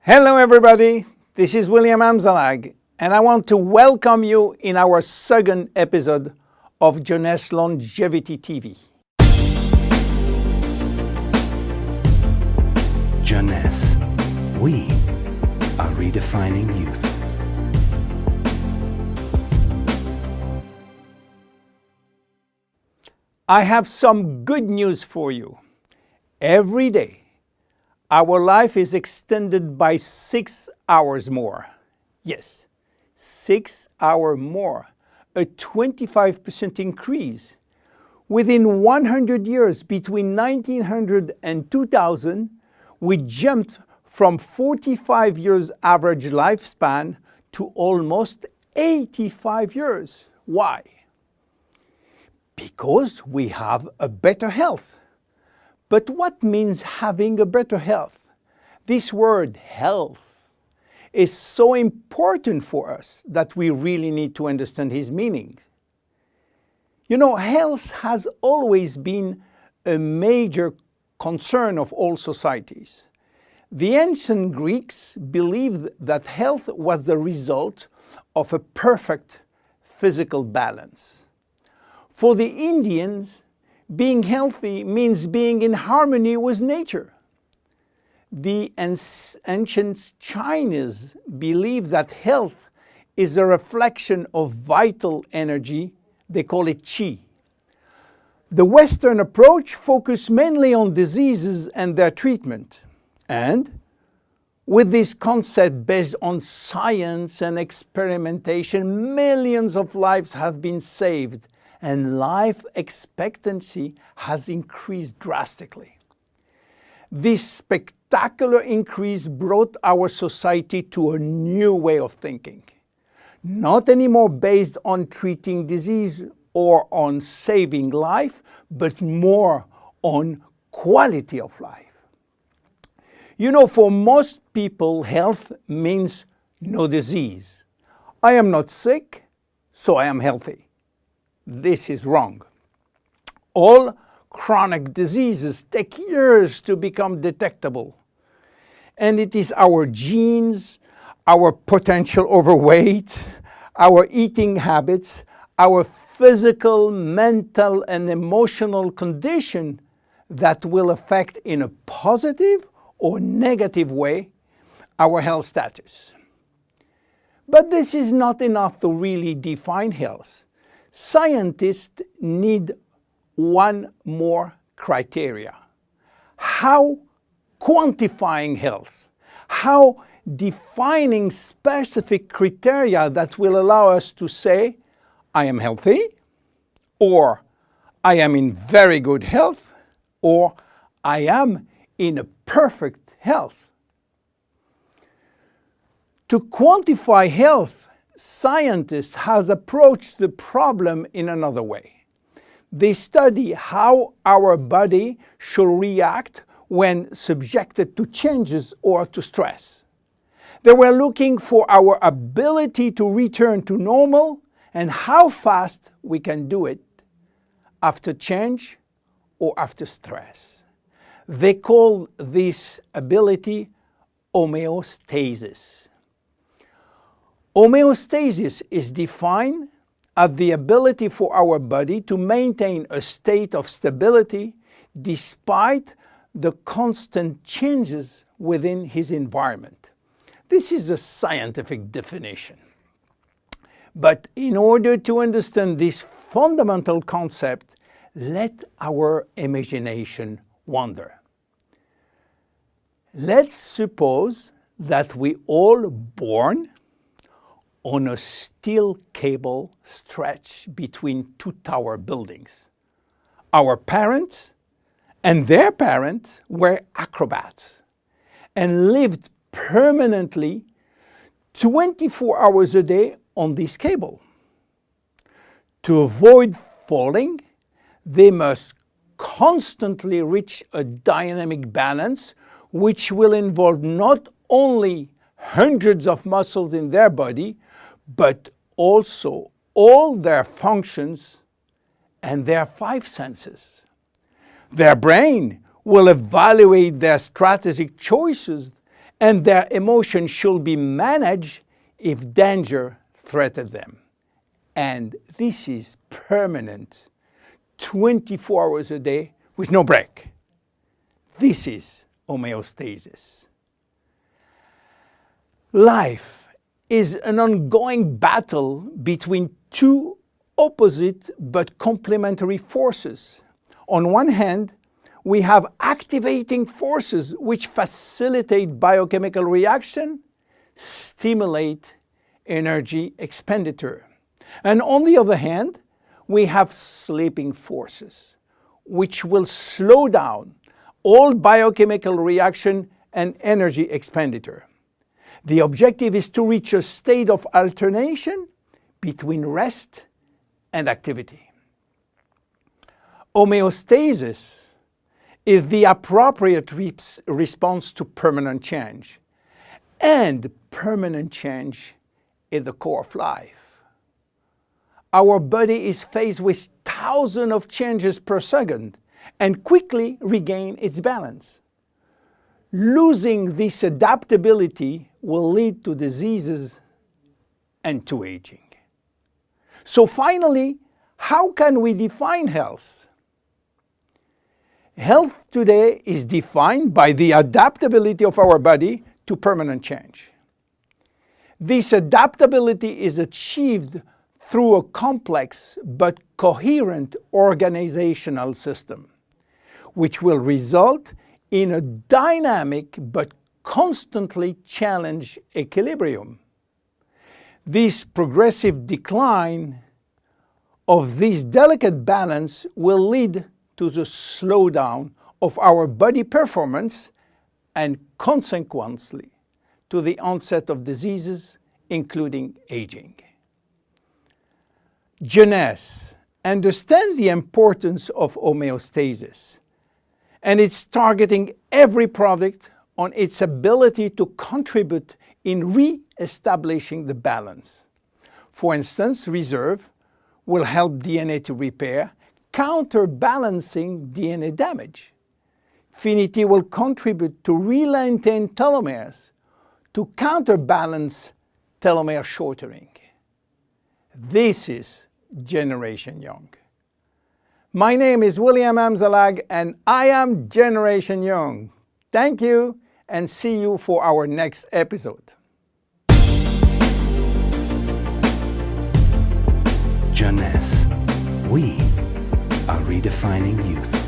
Hello everybody, this is William Amzalag, and I want to welcome you in our second episode of Jeunesse Longevity TV. Jeunesse, we are redefining youth. I have some good news for you. Every day, our life is extended by 6 hours more. Yes, 6 hours more, a 25% increase. Within 100 years, between 1900 and 2000, we jumped from 45 years average lifespan to almost 85 years. Why? Because we have a better health. But what means having a better health? This word health is so important for us that we really need to understand his meaning. You know, health has always been a major concern of all societies. The ancient Greeks believed that health was the result of a perfect physical balance. For the Indians, being healthy means being in harmony with nature. The ancient Chinese believe that health is a reflection of vital energy. They call it qi. The Western approach focuses mainly on diseases and their treatment. And with this concept based on science and experimentation, millions of lives have been saved and life expectancy has increased drastically. This spectacular increase brought our society to a new way of thinking, not anymore based on treating disease or on saving life, but more on quality of life. You know, for most people, health means no disease. I am not sick, so I am healthy. This is wrong. All chronic diseases take years to become detectable. And it is our genes, our potential overweight, our eating habits, our physical, mental, and emotional condition that will affect in a positive or negative way our health status. But this is not enough to really define health. Scientists need one more criteria. How quantifying health? How defining specific criteria that will allow us to say, I am healthy, or I am in very good health, or I am in a perfect health. To quantify health, scientists have approached the problem in another way. They study how our body should react when subjected to changes or to stress. They were looking for our ability to return to normal and how fast we can do it after change or after stress. They call this ability homeostasis. Homeostasis is defined as the ability for our body to maintain a state of stability despite the constant changes within his environment. This is a scientific definition. But in order to understand this fundamental concept, let our imagination wander. Let's suppose that we all born on a steel cable stretched between two tower buildings. Our parents and their parents were acrobats and lived permanently 24 hours a day on this cable. To avoid falling, they must constantly reach a dynamic balance, which will involve not only hundreds of muscles in their body, but also all their functions and their 5 senses. Their brain will evaluate their strategic choices and their emotions should be managed if danger threatened them. And this is permanent, 24 hours a day with no break. This is homeostasis. Life is an ongoing battle between two opposite but complementary forces. On one hand, we have activating forces which facilitate biochemical reaction, stimulate energy expenditure. And on the other hand, we have sleeping forces which will slow down all biochemical reaction and energy expenditure. The objective is to reach a state of alternation between rest and activity. Homeostasis is the appropriate response to permanent change. And permanent change is the core of life. Our body is faced with thousands of changes per second and quickly regain its balance. Losing this adaptability will lead to diseases and to aging. So finally, how can we define health? Health today is defined by the adaptability of our body to permanent change. This adaptability is achieved through a complex but coherent organizational system, which will result in a dynamic but constantly challenged equilibrium. This progressive decline of this delicate balance will lead to the slowdown of our body performance and consequently to the onset of diseases, including aging. Jeunesse understands the importance of homeostasis, and it's targeting every product on its ability to contribute in re-establishing the balance. For instance, Reserve will help DNA to repair, counterbalancing DNA damage. Finity will contribute to re-lengthen telomeres to counterbalance telomere shortening. This is Generation Young. My name is William Amzalag and I am Generation Young. Thank you and see you for our next episode. Jeunesse. We are redefining youth.